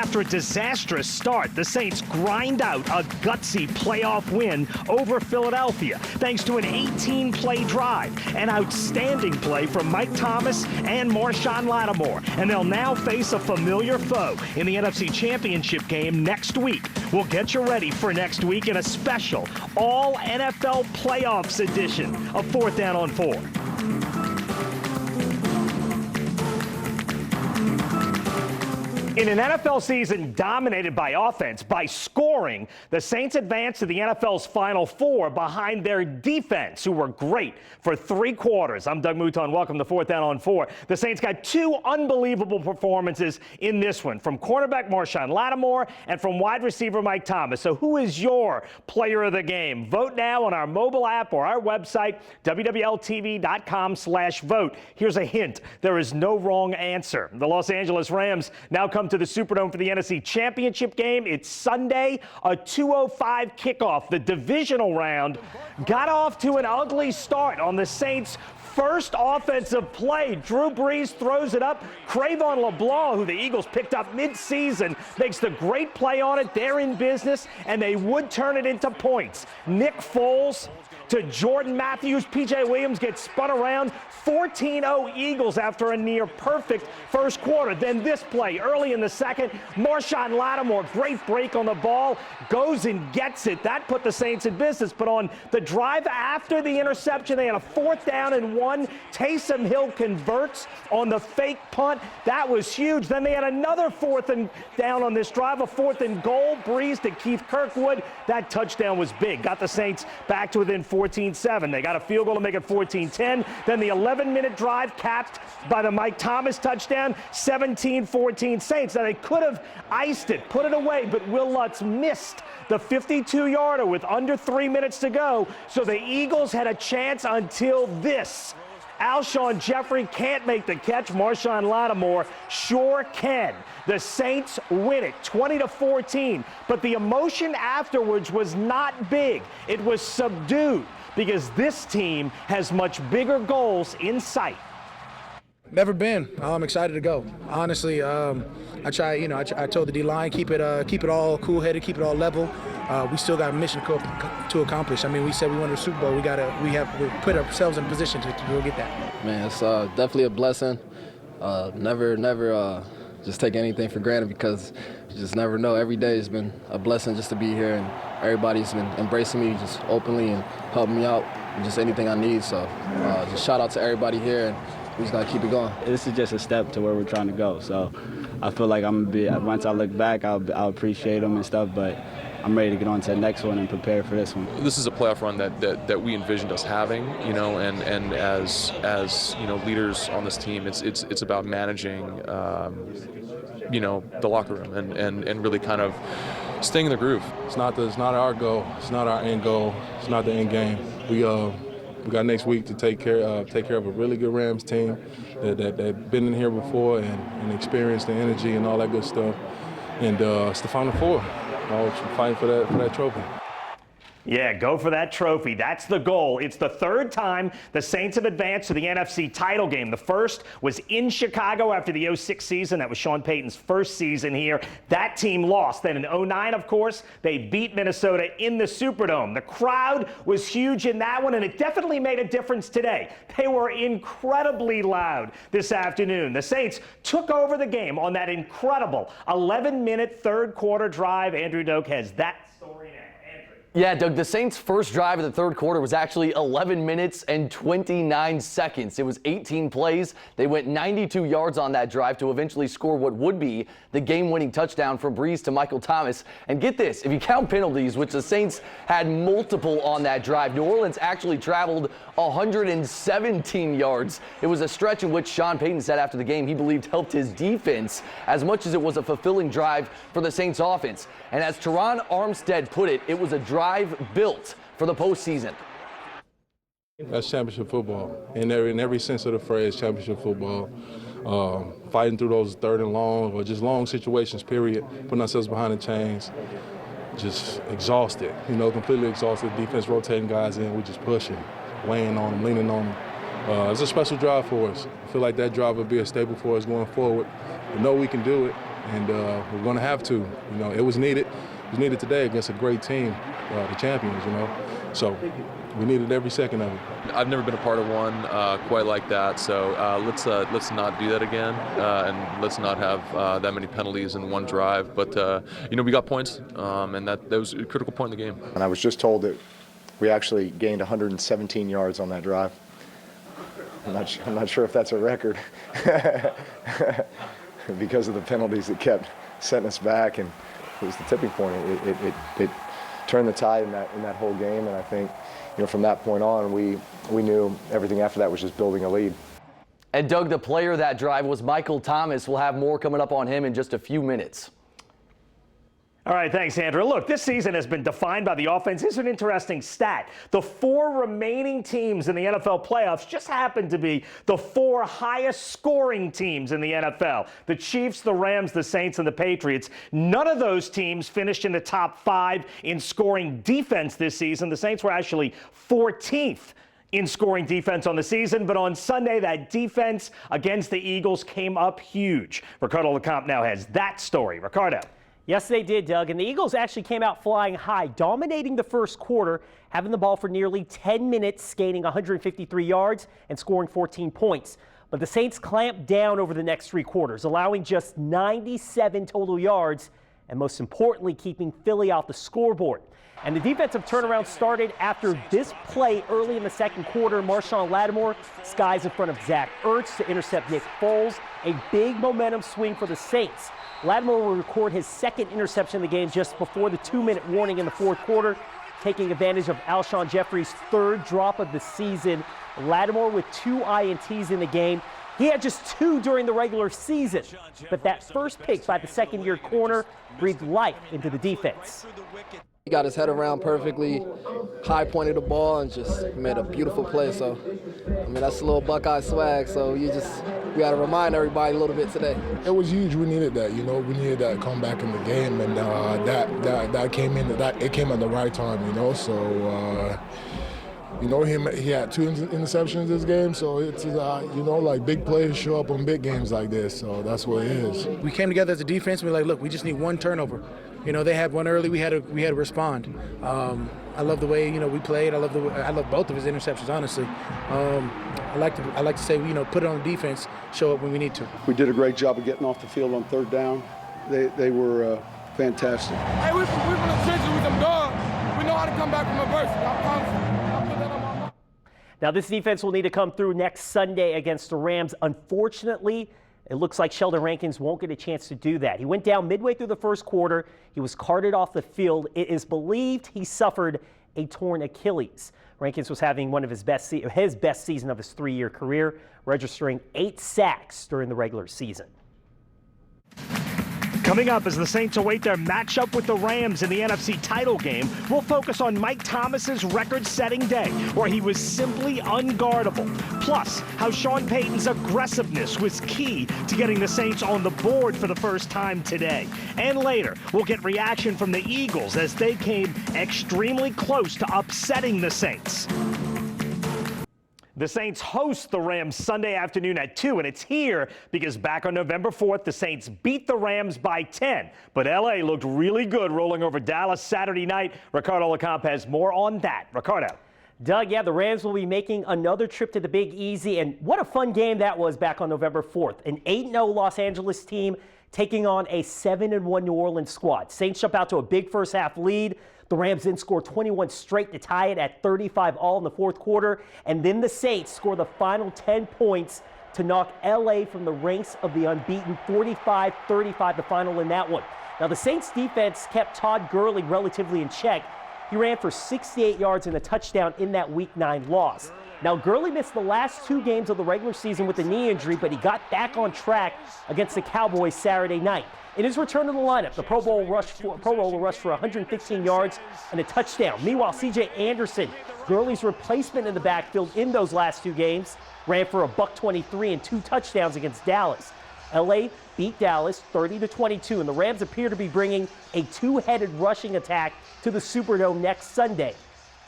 After a disastrous start, the Saints grind out a gutsy playoff win over Philadelphia thanks to an 18-play drive, an outstanding play from Mike Thomas and Marshawn Lattimore. And they'll now face a familiar foe in the NFC Championship game next week. We'll get you ready for next week in a special all-NFL playoffs edition of 4th Down on 4. In an NFL season dominated by offense, by scoring, the Saints advanced to the NFL's Final Four behind their defense, who were great for 3 quarters. I'm Doug Mouton. Welcome to 4th Down on 4. The Saints got 2 unbelievable performances in this one, from cornerback Marshawn Lattimore and from wide receiver Mike Thomas. So who is your player of the game? Vote now on our mobile app or our website, wwltv.com/vote. Here's a hint. There is no wrong answer. The Los Angeles Rams now come to the Superdome for the NFC Championship game. It's Sunday, a 2:05 kickoff. The divisional round got off to an ugly start on the Saints' first offensive play. Drew Brees throws it up. Cravon LeBlanc, who the Eagles picked up mid-season, makes the great play on it. They're in business, and they would turn it into points. Nick Foles to Jordan Matthews. P.J. Williams gets spun around. 14-0 Eagles after a near-perfect first quarter. Then this play early in the second. Marshawn Lattimore, great break on the ball, goes and gets it. That put the Saints in business. But on the drive after the interception, they had a 4th down and 1. Taysom Hill converts on the fake punt. That was huge. Then they had another 4th and down on this drive, a 4th and goal. Breeze to Keith Kirkwood. That touchdown was big. Got the Saints back to within 14-7. They got a field goal to make it 14-10. Then the 11-minute drive capped by the Mike Thomas touchdown, 17-14 Saints. Now, they could have iced it, put it away, but Will Lutz missed the 52-yarder with under 3 minutes to go. So the Eagles had a chance until this. Alshon Jeffrey can't make the catch. Marshawn Lattimore sure can. The Saints win it 20-14. But the emotion afterwards was not big. It was subdued because this team has much bigger goals in sight. Never been. I'm excited to go. Honestly, I told the D-line, keep it all cool-headed, keep it all level. We still got a mission to accomplish. I mean, we said we wanted a Super Bowl. We put ourselves in position to go get that. Man, it's definitely a blessing. Never just take anything for granted, because you just never know. Every day has been a blessing just to be here, and everybody's been embracing me just openly and helping me out with just anything I need. So just shout out to everybody here, and we just gotta keep it going. This is just a step to where we're trying to go. So I feel like once I look back, I'll appreciate them and stuff, but I'm ready to get on to the next one and prepare for this one. This is a playoff run that we envisioned us having, and as leaders on this team, it's about managing, the locker room and really kind of staying in the groove. It's not our goal. It's not our end goal. It's not the end game. We got next week to take care of a really good Rams team that been in here before and experienced the energy and all that good stuff. And it's the Final Four. Fighting for that trophy. Yeah, go for that trophy. That's the goal. It's the 3rd time the Saints have advanced to the NFC title game. The first was in Chicago after the 06 season. That was Sean Payton's first season here. That team lost. Then in 09, of course, they beat Minnesota in the Superdome. The crowd was huge in that one, and it definitely made a difference today. They were incredibly loud this afternoon. The Saints took over the game on that incredible 11-minute third-quarter drive. Andrew Doak has that story now. Yeah, Doug, the Saints' first drive of the third quarter was actually 11 minutes and 29 seconds. It was 18 plays. They went 92 yards on that drive to eventually score what would be the game-winning touchdown from Breeze to Michael Thomas. And get this, if you count penalties, which the Saints had multiple on that drive, New Orleans actually traveled 117 yards. It was a stretch in which Sean Payton said after the game he believed helped his defense as much as it was a fulfilling drive for the Saints offense. And as Teron Armstead put it, it was a drive built for the postseason. That's championship football. In every sense of the phrase, championship football. Fighting through those 3rd and long or just long situations, period. Putting ourselves behind the chains. Just exhausted, completely exhausted. Defense rotating guys in. We just pushing, weighing on them, leaning on them. It's a special drive for us. I feel like that drive will be a staple for us going forward. We know we can do it. and we're going to have to. You know, it was needed. It was needed today against a great team, the champions. You know, so we needed every second of it. I've never been a part of one quite like that, so let's not do that again, and let's not have that many penalties in one drive. But you know, we got points, and that was a critical point in the game. And I was just told that we actually gained 117 yards on that drive. I'm not sure if that's a record because of the penalties that kept setting us back, and it was the tipping point. It turned the tide in that whole game, and I think, you know, from that point on, we knew everything after that was just building a lead. And Doug, the player of that drive was Michael Thomas. We'll have more coming up on him in just a few minutes. All right, thanks, Andrew. Look, this season has been defined by the offense. Here's an interesting stat. The 4 remaining teams in the NFL playoffs just happen to be the 4 highest scoring teams in the NFL. The Chiefs, the Rams, the Saints, and the Patriots. None of those teams finished in the top 5 in scoring defense this season. The Saints were actually 14th in scoring defense on the season, but on Sunday, that defense against the Eagles came up huge. Ricardo LeCompte now has that story. Ricardo. Yes, they did, Doug. And the Eagles actually came out flying high, dominating the first quarter, having the ball for nearly 10 minutes, gaining 153 yards and scoring 14 points. But the Saints clamped down over the next 3 quarters, allowing just 97 total yards, and most importantly, keeping Philly off the scoreboard. And the defensive turnaround started after this play early in the second quarter. Marshawn Lattimore skies in front of Zach Ertz to intercept Nick Foles. A big momentum swing for the Saints. Lattimore will record his 2nd interception of the game just before the 2-minute warning in the 4th quarter, taking advantage of Alshon Jeffrey's 3rd drop of the season. Lattimore with 2 INTs in the game. He had just 2 during the regular season, but that first pick by the second-year corner breathed life into the defense. He got his head around perfectly, high pointed the ball, and just made a beautiful play. So, I mean, that's a little Buckeye swag. So we got to remind everybody a little bit today. It was huge. We needed that. You know, we needed that comeback in the game, and that came in. It came at the right time. You know, so. You know, he had 2 interceptions this game, so it's, you know, like big players show up on big games like this, so that's what it is. We came together as a defense, and we're like, look, we just need 1 turnover. You know, they had 1 early, we had to respond. I love the way, you know, we played. I love both of his interceptions, honestly. I like to say, you know, put it on the defense, show up when we need to. We did a great job of getting off the field on 3rd down. They were fantastic. Hey, we from the trenches with them dogs. We know how to come back from adversity. I promise you. Now, this defense will need to come through next Sunday against the Rams. Unfortunately, it looks like Sheldon Rankins won't get a chance to do that. He went down midway through the first quarter. He was carted off the field. It is believed he suffered a torn Achilles. Rankins was having one of his best season of his 3-year career, registering 8 sacks during the regular season. Coming up as the Saints await their matchup with the Rams in the NFC title game, we'll focus on Mike Thomas's record-setting day, where he was simply unguardable. Plus, how Sean Payton's aggressiveness was key to getting the Saints on the board for the first time today. And later, we'll get reaction from the Eagles as they came extremely close to upsetting the Saints. The Saints host the Rams Sunday afternoon at 2, and it's here because back on November 4th, the Saints beat the Rams by 10. But L.A. looked really good rolling over Dallas Saturday night. Ricardo LeCompte has more on that. Ricardo. Doug, yeah, the Rams will be making another trip to the Big Easy, and what a fun game that was back on November 4th. An 8-0 Los Angeles team taking on a 7-1 New Orleans squad. Saints jump out to a big first-half lead. The Rams then score 21 straight to tie it at 35-all in the 4th quarter. And then the Saints score the final 10 points to knock L.A. from the ranks of the unbeaten 45-35, the final in that one. Now, the Saints defense kept Todd Gurley relatively in check. He ran for 68 yards and a touchdown in that Week 9 loss. Now, Gurley missed the last 2 games of the regular season with a knee injury, but he got back on track against the Cowboys Saturday night. In his return to the lineup, the Pro Bowl rushed for 115 yards and a touchdown. Meanwhile, C.J. Anderson, Gurley's replacement in the backfield in those last 2 games, ran for $123 and 2 touchdowns against Dallas. L.A. beat Dallas 30-22, and the Rams appear to be bringing a 2-headed rushing attack to the Superdome next Sunday.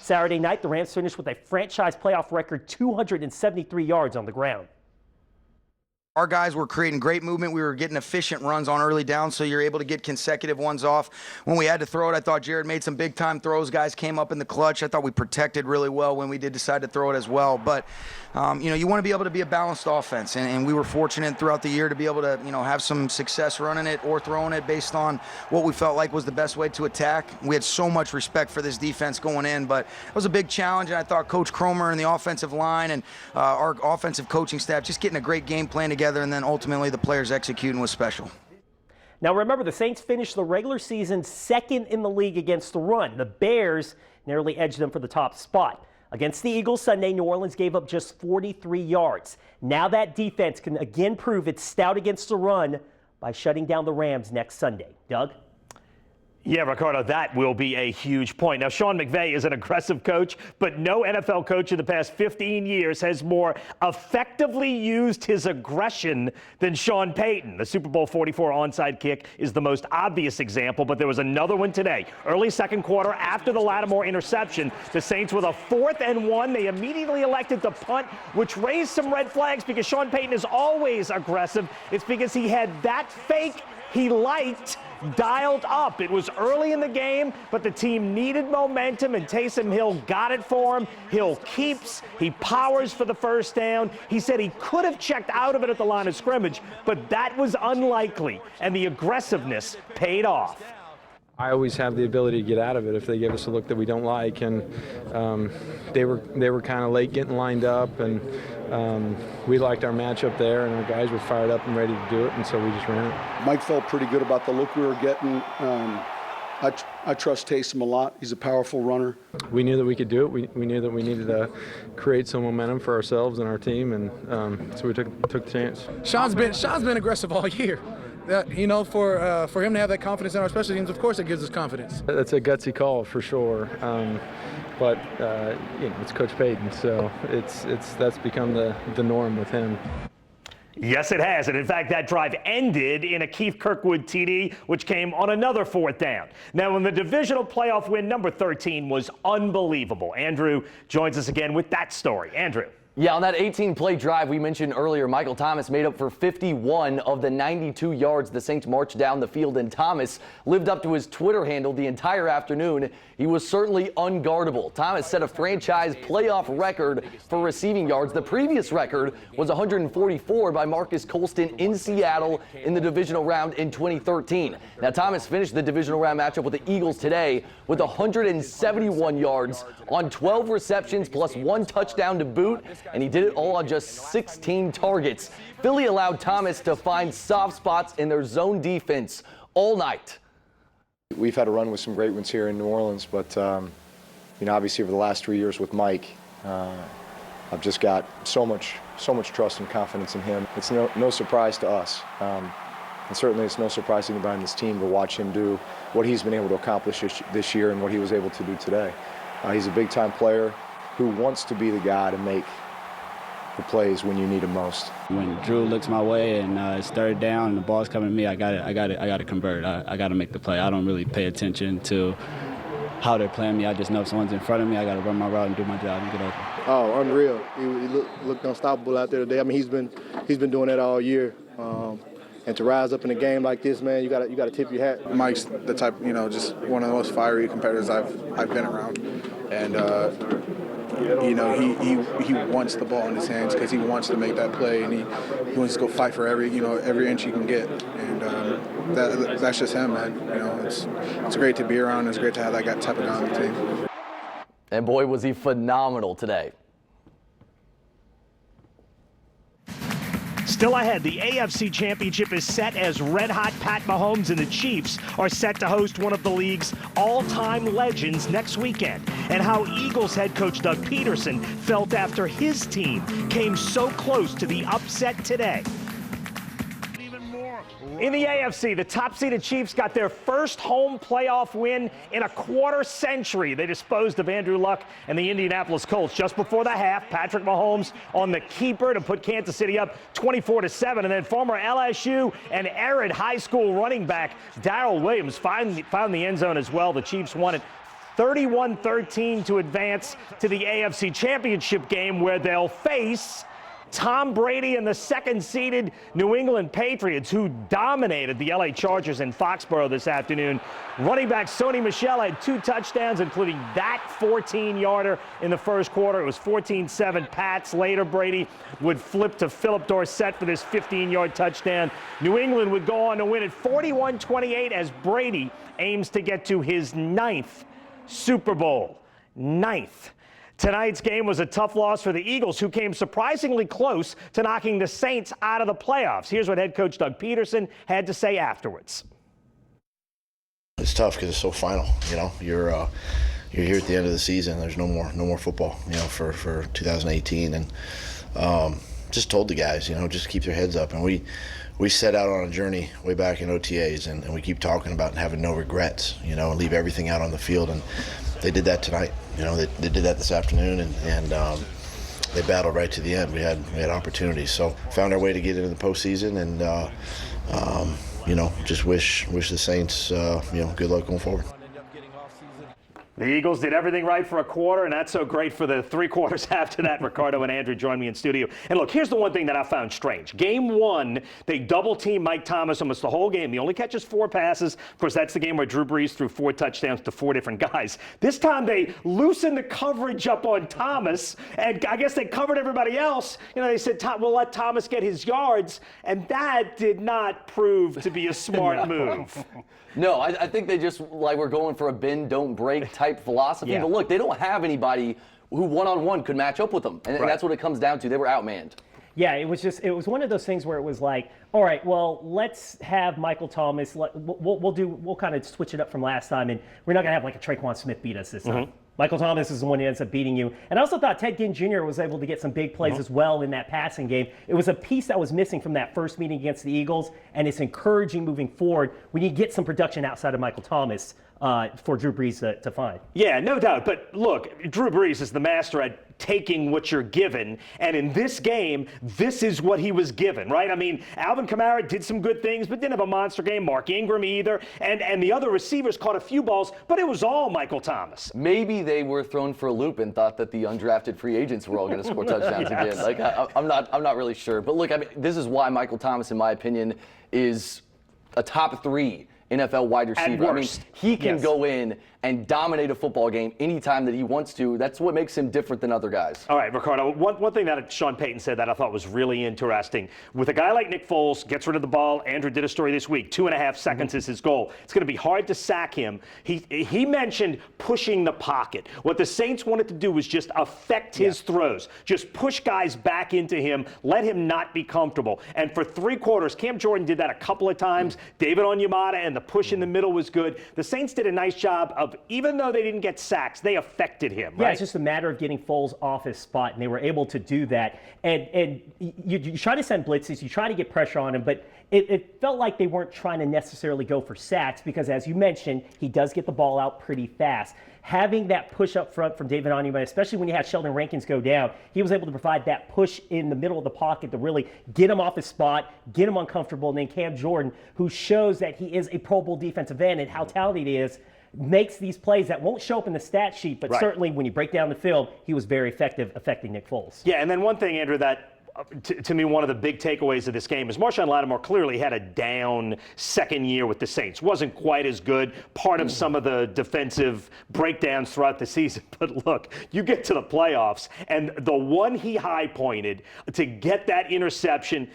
Saturday night, the Rams finished with a franchise playoff record 273 yards on the ground. Our guys were creating great movement. We were getting efficient runs on early downs, so you're able to get consecutive ones off. When we had to throw it, I thought Jared made some big-time throws. Guys came up in the clutch. I thought we protected really well when we did decide to throw it as well. But, you want to be able to be a balanced offense, and we were fortunate throughout the year to be able to, have some success running it or throwing it based on what we felt like was the best way to attack. We had so much respect for this defense going in, but it was a big challenge, and I thought Coach Cromer and the offensive line and our offensive coaching staff just getting a great game plan together, and then ultimately the players executing was special. Now remember, the Saints finished the regular season second in the league against the run. The Bears narrowly edged them for the top spot. Against the Eagles Sunday, New Orleans gave up just 43 yards. Now that defense can again prove it's stout against the run by shutting down the Rams next Sunday. Doug? Yeah, Ricardo, that will be a huge point. Now, Sean McVay is an aggressive coach, but no NFL coach in the past 15 years has more effectively used his aggression than Sean Payton. The Super Bowl 44 onside kick is the most obvious example, but there was another one today. Early second quarter, after the Lattimore interception, the Saints with a 4th and 1. They immediately elected to punt, which raised some red flags because Sean Payton is always aggressive. It's because he had that fake he liked dialed up. It was early in the game, but the team needed momentum, and Taysom Hill got it for him. Hill keeps, he powers for the first down. He said he could have checked out of it at the line of scrimmage, but that was unlikely, and the aggressiveness paid off. I always have the ability to get out of it if they give us a look that we don't like, and they were kind of late getting lined up, and we liked our matchup there, and our guys were fired up and ready to do it, and so we just ran it. Mike felt pretty good about the look we were getting. I trust Taysom a lot. He's a powerful runner. We knew that we could do it. We knew that we needed to create some momentum for ourselves and our team, and so we took the chance. Sean's been aggressive all year. For him to have that confidence in our special teams, of course it gives us confidence. That's a gutsy call for sure, but it's Coach Payton, so that's become the norm with him. Yes, it has. And in fact, that drive ended in a Keith Kirkwood TD, which came on another 4th down. Now, in the divisional playoff win, number 13 was unbelievable. Andrew joins us again with that story. Andrew. Yeah, on that 18-play drive we mentioned earlier, Michael Thomas made up for 51 of the 92 yards the Saints marched down the field, and Thomas lived up to his Twitter handle the entire afternoon. He was certainly unguardable. Thomas set a franchise playoff record for receiving yards. The previous record was 144 by Marcus Colston in Seattle in the divisional round in 2013. Now, Thomas finished the divisional round matchup with the Eagles today with 171 yards on 12 receptions plus 1 touchdown to boot, and he did it all on just 16 targets. Philly allowed Thomas to find soft spots in their zone defense all night. We've had a run with some great ones here in New Orleans, but obviously over the last 3 years with Mike, I've just got so much trust and confidence in him. It's no surprise to us, and certainly it's no surprise to anybody on this team to watch him do what he's been able to accomplish this year and what he was able to do today. He's a big-time player who wants to be the guy to make the plays when you need him most. When Drew looks my way and it's 3rd down and the ball's coming to me, I got to convert. I got to make the play. I don't really pay attention to how they're playing me. I just know if someone's in front of me, I got to run my route and do my job and get open. Oh, unreal. He looked unstoppable out there today. I mean, he's been doing that all year. And to rise up in a game like this, man, you got to tip your hat. Mike's the type, just one of the most fiery competitors I've been around, and he wants the ball in his hands because he wants to make that play, and he wants to go fight for every inch he can get, and that's just him, man. It's great to be around. It's great to have that type of guy on the team. And boy, was he phenomenal today. Still ahead, the AFC Championship is set as red-hot Pat Mahomes and the Chiefs are set to host one of the league's all-time legends next weekend, and how Eagles head coach Doug Peterson felt after his team came so close to the upset today. In the AFC, the top-seeded Chiefs got their first home playoff win in a quarter century. They disposed of Andrew Luck and the Indianapolis Colts just before the half. Patrick Mahomes on the keeper to put Kansas City up 24-7. And then former LSU and arid high school running back Darrell Williams found the end zone as well. The Chiefs won it 31-13 to advance to the AFC Championship game, where they'll face Tom Brady and the second-seeded New England Patriots, who dominated the LA Chargers in Foxborough this afternoon. Running back Sony Michel had 2 touchdowns, including that 14-yarder in the first quarter. It was 14-7 Pats. Later, Brady would flip to Philip Dorsett for this 15-yard touchdown. New England would go on to win at 41-28 as Brady aims to get to his 9th Super Bowl. 9th. Tonight's game was a tough loss for the Eagles, who came surprisingly close to knocking the Saints out of the playoffs. Here's what head coach Doug Peterson had to say afterwards. It's tough because it's so final. You know, you're here at the end of the season. There's no more football. You know, for 2018, and just told the guys, you know, just keep their heads up. And we set out on a journey way back in OTAs, and we keep talking about having no regrets. You know, and leave everything out on the field, and they did that tonight. You know, they did that this afternoon, and they battled right to the end. We had opportunities, so found our way to get into the postseason, and you know, just wish the Saints you know, good luck going forward. The Eagles did everything right for a quarter, and not so great for the 3 quarters after that. Ricardo and Andrew joined me in studio. And look, here's the one thing that I found strange. Game 1, they double-teamed Mike Thomas almost the whole game. He only catches 4 passes. Of course, that's the game where Drew Brees threw 4 touchdowns to 4 different guys. This time, they loosened the coverage up on Thomas, and I guess they covered everybody else. You know, they said, we'll let Thomas get his yards, and that did not prove to be a smart move. No, I think they just were going for a bend, don't break type philosophy. Yeah. But look, they don't have anybody who one-on-one could match up with them. And that's what it comes down to. They were outmanned. Yeah, it was one of those things where it was like, all right, well, let's have Michael Thomas. We'll kind of switch it up from last time, and we're not going to have like a Traquan Smith beat us this time. Michael Thomas is the one who ends up beating you. And I also thought Ted Ginn Jr. was able to get some big plays as well in that passing game. It was a piece that was missing from that first meeting against the Eagles, and it's encouraging moving forward when you get some production outside of Michael Thomas for Drew Brees to find. Yeah, no doubt. But look, Drew Brees is the master at taking what you're given. And in this game, this is what he was given, right? I mean, Alvin Kamara did some good things, but didn't have a monster game. Mark Ingram either. And the other receivers caught a few balls, but it was all Michael Thomas. Maybe they were thrown for a loop and thought that the undrafted free agents were all going to score touchdowns again. Like, I'm not really sure. But look, I mean, this is why Michael Thomas, in my opinion, is a top 3 NFL wide receiver. I mean, he can go in and dominate a football game anytime that he wants to. That's what makes him different than other guys. All right, Ricardo, one thing that Sean Payton said that I thought was really interesting. With a guy like Nick Foles, gets rid of the ball. Andrew did a story this week. 2.5 seconds is his goal. It's going to be hard to sack him. He mentioned pushing the pocket. What the Saints wanted to do was just affect his throws. Just push guys back into him. Let him not be comfortable. And for 3 quarters, Cam Jordan did that a couple of times. David Onyemata, and the push in the middle was good. The Saints did a nice job of, even though they didn't get sacks, they affected him. Yeah, right? it's just a matter of getting Foles off his spot, and they were able to do that. And you try to send blitzes, you try to get pressure on him, but it felt like they weren't trying to necessarily go for sacks because, as you mentioned, he does get the ball out pretty fast. Having that push up front from David Onyemata, especially when you had Sheldon Rankins go down, he was able to provide that push in the middle of the pocket to really get him off his spot, get him uncomfortable. And then Cam Jordan, who shows that he is a Pro Bowl defensive end and how talented he is, makes these plays that won't show up in the stat sheet, but certainly when you break down the field, he was very effective affecting Nick Foles. Yeah, and then one thing, Andrew, that to me, one of the big takeaways of this game is Marshawn Lattimore clearly had a down second year with the Saints. Wasn't quite as good, part of some of the defensive breakdowns throughout the season. But look, you get to the playoffs, and the one he high-pointed to get that interception,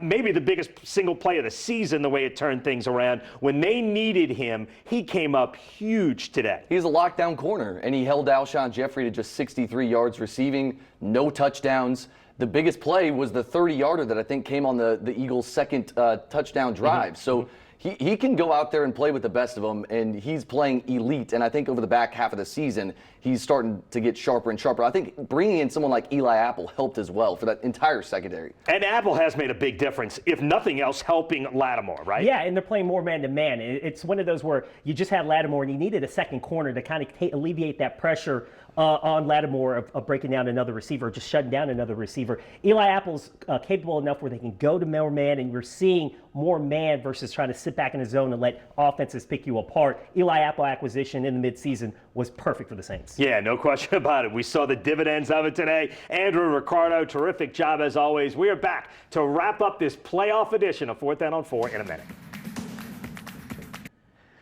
maybe the biggest single play of the season, the way it turned things around. When they needed him, he came up huge today. He's a lockdown corner, and he held Alshon Jeffrey to just 63 yards receiving, no touchdowns. The biggest play was the 30-yarder that I think came on the Eagles' second touchdown drive. So he can go out there and play with the best of them, and he's playing elite. And I think over the back half of the season, he's starting to get sharper and sharper. I think bringing in someone like Eli Apple helped as well for that entire secondary. And Apple has made a big difference, if nothing else, helping Lattimore, right? Yeah, and they're playing more man-to-man. It's one of those where you just had Lattimore, and you needed a second corner to kind of alleviate that pressure on Lattimore of breaking down another receiver, just shutting down another receiver. Eli Apple's capable enough where they can go to more man, and you're seeing more man versus trying to sit back in the zone and let offenses pick you apart. Eli Apple acquisition in the midseason was perfect for the Saints. Yeah, no question about it. We saw the dividends of it today. Andrew, Ricardo, terrific job as always. We are back to wrap up this playoff edition of 4th Down on 4 in a minute.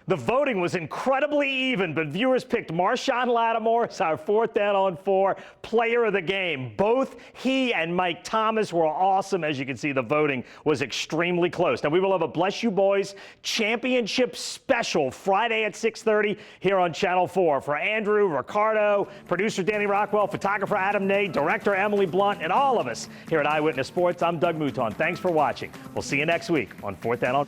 The voting was incredibly even, but viewers picked Marshawn Lattimore as our 4th Down on 4 player of the game. Both he and Mike Thomas were awesome. As you can see, the voting was extremely close. Now, we will have a Bless You Boys championship special Friday at 6:30 here on Channel 4. For Andrew, Ricardo, producer Danny Rockwell, photographer Adam Nate, director Emily Blunt, and all of us here at Eyewitness Sports, I'm Doug Mouton. Thanks for watching. We'll see you next week on 4th Down on